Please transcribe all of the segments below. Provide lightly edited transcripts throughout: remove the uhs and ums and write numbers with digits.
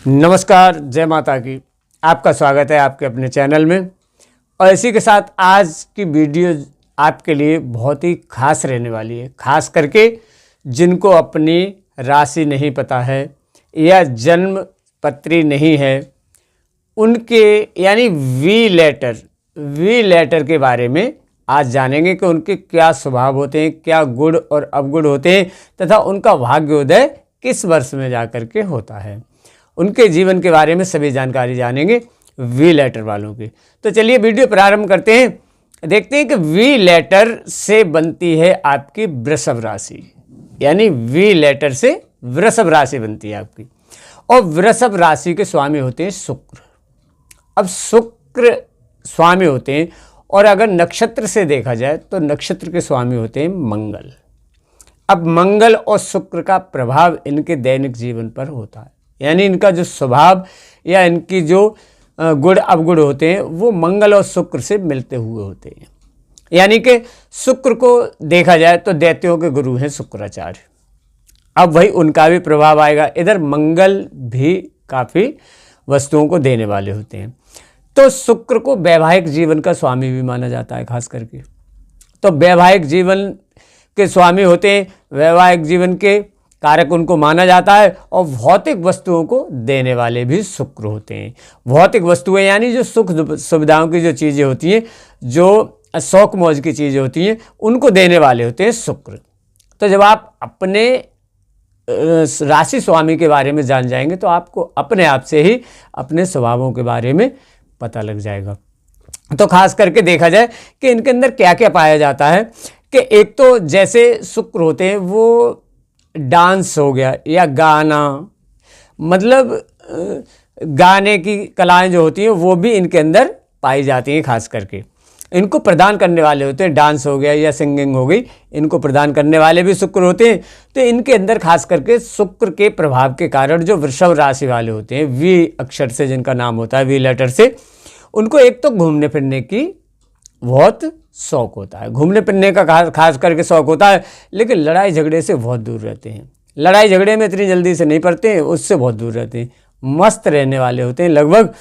नमस्कार, जय माता की। आपका स्वागत है आपके अपने चैनल में। और इसी के साथ आज की वीडियो आपके लिए बहुत ही खास रहने वाली है, खास करके जिनको अपनी राशि नहीं पता है या जन्म पत्री नहीं है, उनके यानी वी लेटर के बारे में आज जानेंगे कि उनके क्या स्वभाव होते हैं, क्या गुण और अवगुण होते हैं तथा उनका भाग्योदय किस वर्ष में जाकर के होता है। उनके जीवन के बारे में सभी जानकारी जानेंगे वी लेटर वालों की। तो चलिए वीडियो प्रारंभ करते हैं। देखते हैं कि वी लेटर से बनती है आपकी वृषभ राशि, यानी वी लेटर से वृषभ राशि बनती है आपकी। और वृषभ राशि के स्वामी होते हैं शुक्र। अब शुक्र स्वामी होते हैं और अगर नक्षत्र से देखा जाए तो नक्षत्र के स्वामी होते हैं मंगल। अब मंगल और शुक्र का प्रभाव इनके दैनिक जीवन पर होता है, यानी इनका जो स्वभाव या इनकी जो गुण अवगुण होते हैं वो मंगल और शुक्र से मिलते हुए होते हैं। यानी कि शुक्र को देखा जाए तो दैत्यों के गुरु हैं शुक्राचार्य। अब वही उनका भी प्रभाव आएगा। इधर मंगल भी काफ़ी वस्तुओं को देने वाले होते हैं। तो शुक्र को वैवाहिक जीवन का स्वामी भी माना जाता है खास करके। तो वैवाहिक जीवन के स्वामी होते हैं, वैवाहिक जीवन के कारक उनको माना जाता है। और भौतिक वस्तुओं को देने वाले भी शुक्र होते हैं। भौतिक वस्तुएं यानी जो सुख सुविधाओं की जो चीज़ें होती हैं, जो शौक मौज की चीज़ें होती हैं, उनको देने वाले होते हैं शुक्र। तो जब आप अपने राशि स्वामी के बारे में जान जाएंगे तो आपको अपने आप से ही अपने स्वभावों के बारे में पता लग जाएगा। तो खास करके देखा जाए कि इनके अंदर क्या क्या पाया जाता है कि एक तो जैसे शुक्र होते हैं वो डांस हो गया या गाना, मतलब गाने की कलाएं जो होती हैं वो भी इनके अंदर पाई जाती हैं। खास करके इनको प्रदान करने वाले होते हैं, डांस हो गया या सिंगिंग हो गई, इनको प्रदान करने वाले भी शुक्र होते हैं। तो इनके अंदर खास करके शुक्र के प्रभाव के कारण जो वृषभ राशि वाले होते हैं, वी अक्षर से जिनका नाम होता है, वी लेटर से, उनको एक तो घूमने फिरने की बहुत शौक होता है, घूमने फिरने का खास करके शौक होता है। लेकिन लड़ाई झगड़े से बहुत दूर रहते हैं, लड़ाई झगड़े में इतनी जल्दी से नहीं पड़ते हैं, उससे बहुत दूर रहते हैं। मस्त रहने वाले होते हैं लगभग,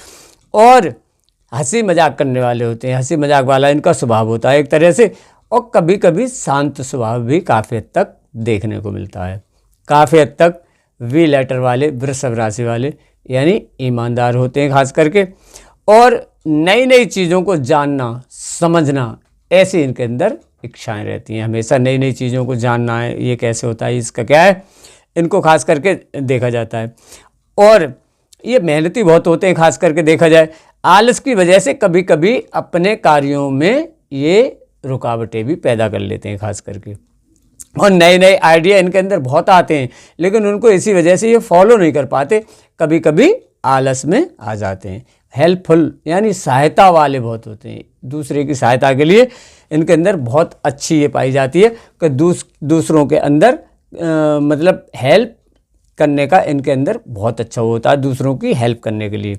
और हंसी मजाक करने वाले होते हैं, हंसी मजाक वाला इनका स्वभाव होता है एक तरह से। और कभी कभी शांत स्वभाव भी काफ़ी हद तक देखने को मिलता है। काफ़ी हद तक वी लेटर वाले वृषभ राशि वाले यानी ईमानदार होते हैं खास करके। और नई नई चीज़ों को जानना समझना, ऐसी इनके अंदर इच्छाएं रहती हैं। हमेशा नई नई चीज़ों को जानना है, ये कैसे होता है, इसका क्या है, इनको खास करके देखा जाता है। और ये मेहनती बहुत होते हैं खास करके देखा जाए। आलस की वजह से कभी कभी अपने कार्यों में ये रुकावटें भी पैदा कर लेते हैं खास करके। और नए नए आइडिया इनके अंदर बहुत आते हैं, लेकिन उनको इसी वजह से ये फॉलो नहीं कर पाते, कभी कभी आलस में आ जाते हैं। हेल्पफुल यानी सहायता वाले बहुत होते हैं, दूसरे की सहायता के लिए इनके अंदर बहुत अच्छी ये पाई जाती है कि दूसरों के अंदर मतलब हेल्प करने का इनके अंदर बहुत अच्छा होता है, दूसरों की हेल्प करने के लिए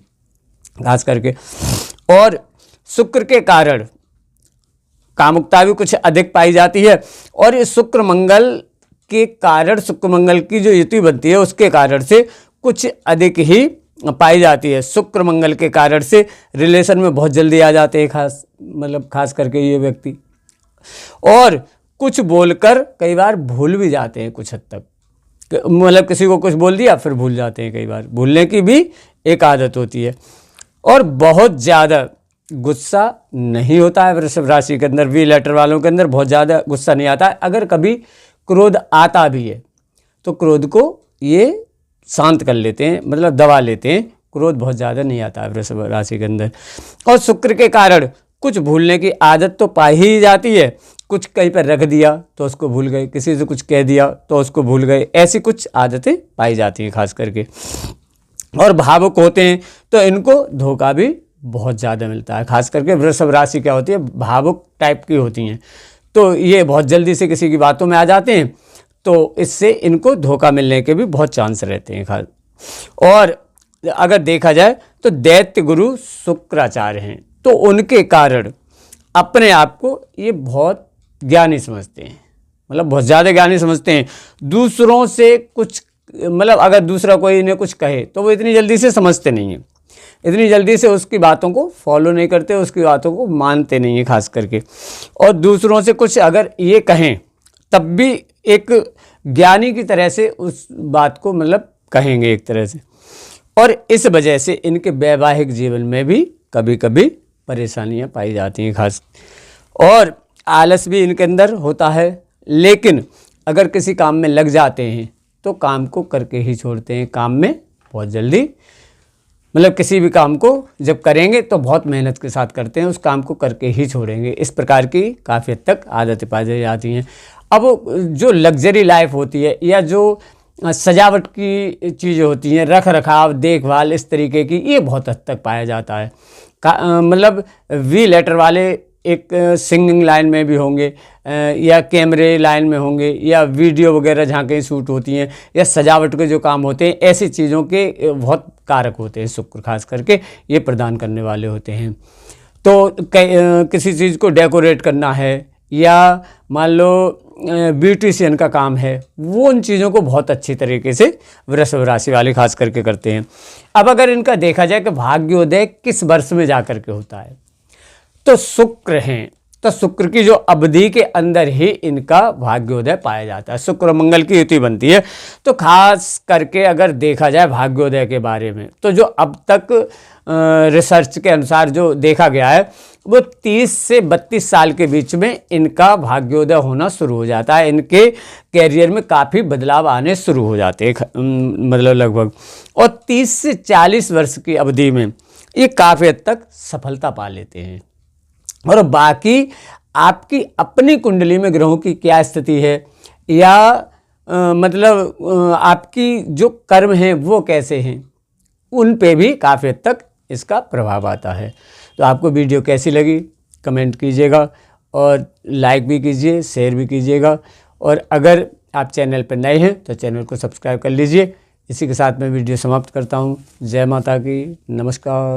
खास करके। और शुक्र के कारण कामुकता भी कुछ अधिक पाई जाती है। और ये शुक्र मंगल के कारण, शुक्र मंगल की जो युति बनती है उसके कारण से कुछ अधिक ही पाई जाती है। शुक्र मंगल के कारण से रिलेशन में बहुत जल्दी आ जाते हैं खास करके ये व्यक्ति। और कुछ बोलकर कई बार भूल भी जाते हैं कुछ हद तक, मतलब किसी को कुछ बोल दिया फिर भूल जाते हैं, कई बार भूलने की भी एक आदत होती है। और बहुत ज़्यादा गुस्सा नहीं होता है वृषभ राशि के अंदर, वी लेटर वालों के अंदर बहुत ज़्यादा गुस्सा नहीं आता है। अगर कभी क्रोध आता भी है तो क्रोध को ये शांत कर लेते हैं, मतलब दबा लेते हैं, क्रोध बहुत ज़्यादा नहीं आता है वृषभ राशि के अंदर। और शुक्र के कारण कुछ भूलने की आदत तो पाई ही जाती है। कुछ कहीं पर रख दिया तो उसको भूल गए, किसी से कुछ कह दिया तो उसको भूल गए, ऐसी कुछ आदतें पाई जाती हैं खास करके। और भावुक होते हैं तो इनको धोखा भी बहुत ज़्यादा मिलता है। खास करके वृषभ राशि क्या होती है, भावुक टाइप की होती हैं, तो ये बहुत जल्दी से किसी की बातों में आ जाते हैं, तो इससे इनको धोखा मिलने के भी बहुत चांस रहते हैं खास। और अगर देखा जाए तो दैत्य गुरु शुक्राचार्य हैं, तो उनके कारण अपने आप को ये बहुत ज्ञानी समझते हैं, मतलब बहुत ज़्यादा ज्ञानी समझते हैं। दूसरों से कुछ मतलब अगर दूसरा कोई इन्हें कुछ कहे तो वो इतनी जल्दी से समझते नहीं हैं, इतनी जल्दी से उसकी बातों को फॉलो नहीं करते, उसकी बातों को मानते नहीं हैं खास करके। और दूसरों से कुछ अगर ये कहें तब भी एक ज्ञानी की तरह से उस बात को मतलब कहेंगे एक तरह से। और इस वजह से इनके वैवाहिक जीवन में भी कभी कभी परेशानियां पाई जाती हैं खास। और आलस भी इनके अंदर होता है, लेकिन अगर किसी काम में लग जाते हैं तो काम को करके ही छोड़ते हैं। काम में बहुत जल्दी, मतलब किसी भी काम को जब करेंगे तो बहुत मेहनत के साथ करते हैं, उस काम को करके ही छोड़ेंगे। इस प्रकार की काफ़ी हद तक आदतें पाई जाती हैं। अब जो लग्जरी लाइफ होती है या जो सजावट की चीज़ें होती हैं, रख रखाव, देखभाल, इस तरीके की, ये बहुत हद तक पाया जाता है। मतलब वी लेटर वाले एक सिंगिंग लाइन में भी होंगे, या कैमरे लाइन में होंगे, या वीडियो वगैरह जहाँ कहीं शूट होती हैं, या सजावट के जो काम होते हैं, ऐसी चीज़ों के बहुत कारक होते हैं शुक्र, खास करके ये प्रदान करने वाले होते हैं। तो किसी चीज़ को डेकोरेट करना है, या मान लो ब्यूटिशियन का काम है, वो उन चीज़ों को बहुत अच्छी तरीके से वृषभ राशि वाले खास करके करते हैं। अब अगर इनका देखा जाए कि भाग्योदय किस वर्ष में जा कर के होता है, तो शुक्र हैं, तो शुक्र की जो अवधि के अंदर ही इनका भाग्योदय पाया जाता है। शुक्र मंगल की युति बनती है। तो खास करके अगर देखा जाए भाग्योदय के बारे में, तो जो अब तक रिसर्च के अनुसार जो देखा गया है, वो 30 से 32 साल के बीच में इनका भाग्योदय होना शुरू हो जाता है। इनके कैरियर में काफ़ी बदलाव आने शुरू हो जाते हैं, मतलब लगभग। और 30 से 40 वर्ष की अवधि में ये काफ़ी हद तक सफलता पा लेते हैं। और बाकी आपकी अपनी कुंडली में ग्रहों की क्या स्थिति है, या मतलब आपकी जो कर्म हैं वो कैसे हैं, उन पे भी काफ़ी हद तक इसका प्रभाव आता है। तो आपको वीडियो कैसी लगी कमेंट कीजिएगा, और लाइक भी कीजिए, शेयर भी कीजिएगा। और अगर आप चैनल पर नए हैं तो चैनल को सब्सक्राइब कर लीजिए। इसी के साथ मैं वीडियो समाप्त करता हूँ। जय माता की, नमस्कार।